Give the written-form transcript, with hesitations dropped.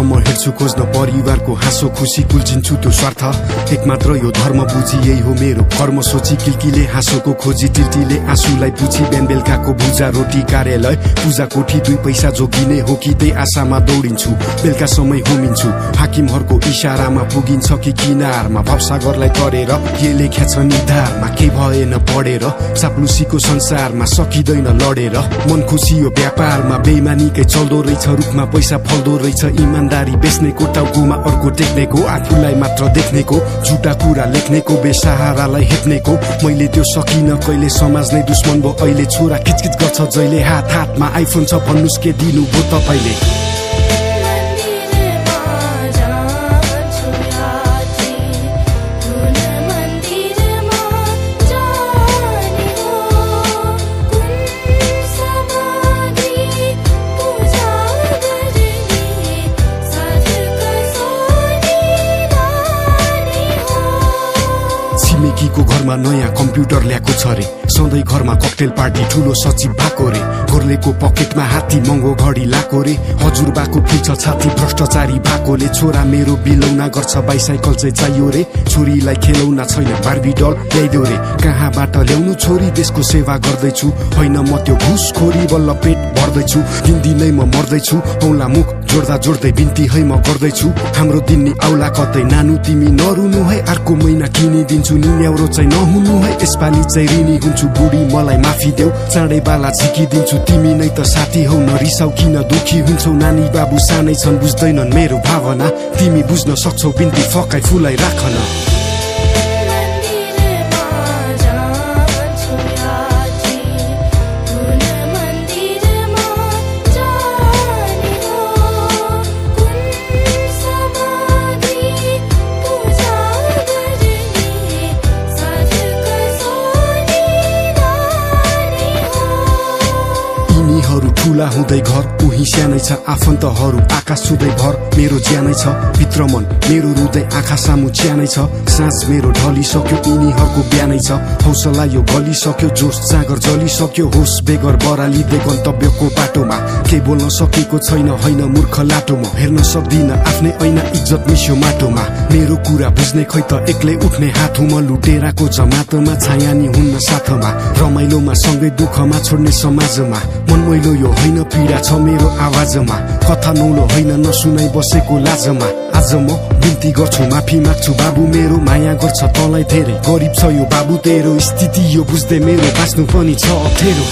म हेर्छु खोज्न परिवारको हाँसो खुसी कुल्चिन्छु त्यो स्वार्थ एक मात्र यो धर्म बुझी यही हो मेरो कर्म सोची किल्कीले हाँसोको खोजी टिल्टीले आँसुलाई पुछी बिहान बेलुकाको भुजा रोटी कार्यालय पूजा कोठी 2 पैसा जोगिने हो कि त्यही आशामा दौडिन्छु बेलुका समय होमिन्छु हाकिमहरूको इशारामा पुगिन्छ कि किनारमा भवसागरलाई तरेर के लेख्या छ निधारमा के भएन पढेर चाप्लुसीको संसारमा सकिँदैन लडेर मन खुसी यो व्यापारमा बेइमानीकै चल्दो रहेछ रुखमा पैसा फल्दो रहेछ इमानदारी बेच्नेको टाउकोमा अर्को टेक्नेको आफूलाई मात्र देख्नेको झुटा कुरा लेख्नेको बेसहारालाई हेप्नेको मैले त्यो सकिन कहिले समाज नै दुश्मन भो अहिले छोरा खिचखिच गर्छ जहिले हात हातमा आइफोन छ भन्नुस् के दिनु भो तपाईले छिमेकीको घरमा नयाँ कम्प्युटर ल्याएको छ रे सधैँ घरमा ककटेल पार्टी ठुलो सचिव भएको रे गोर्लेको पकेटमा हात्ती महँगो घडी लाको रे हजुरबाको फुल्छ छाती भ्रष्टाचारी भएकोले छोरा मेरो बिलौना गर्छ बाइसाइकल चाहिँ चाहियो रे छोरीलाई खेलौना छैन बार्बी डल ल्याइदेऊ रे कहाँबाट ल्याउनु छोरी देशको सेवा गर्दैछु होइन म त्यो घुसखोरी बल्ल पेट भर्दैछु दिनदिनै म मर्दैछु औला मुख जोड्दा जोड्दै बिन्ती है म गर्दैछु हाम्रो दिन नि आउला कतै नानु तिमी नरुनु है अर्को महिना किनिदिन्छु नि न्याउरो चाहिँ नहुनु है यसपालि चाहिँ ऋणी हुन्छु बुढी मलाई माफी देऊ चाँडै बाला झिकिदिन्छु तिमी नै त साथी हौ नरिसाउ किन दुखी हुन्छौ नानी बाबु सानै छन् बुझ्दैनन् मेरो भावना तिमी बुझ्न सक्छौ बिन्ती फकाइ फुलाई राखन ठुला हुँदै घर उही सानै छ आफन्तहरू आकाश छुँदै भर मेरो ज्यानै छ भित्र मन मेरो रुँदै आँखा सामु च्यानै छ साँझ मेरो ढलिसक्यो यिनीहरूको बिहानै छ हौसला यो गलिसक्यो जोस जागर जलिसक्यो होस बेगर बरालिँदै गन्तव्यको बाटोमा केही बोल्न सकेको छैन होइन मूर्ख लाटो म हेर्न सक्दिन आफ्नै ऐना इज्जत मिस्यो माटोमा मेरो कुरा बुझ्ने खै त एक्लै उठ्ने हात हुँ म लुटेराको जमातमा छाया नि हुन्न साथमा रमाइलोमा सँगै दुःखमा छोड्ने समाजमा मनमैलो यो होइन पीडा छ मेरो आवाजमा कथा नौलो होइन नसुनाइ बसेको लाजमा आज म बिन्ती गर्छु माफी माग्छु बाबु मेरो माया गर्छ तँलाई धेरै गरिब छ यो बाबु तेरो स्थिति यो बुझ्दै मेरो बाँच्नु पनि छ अप्ठ्यारो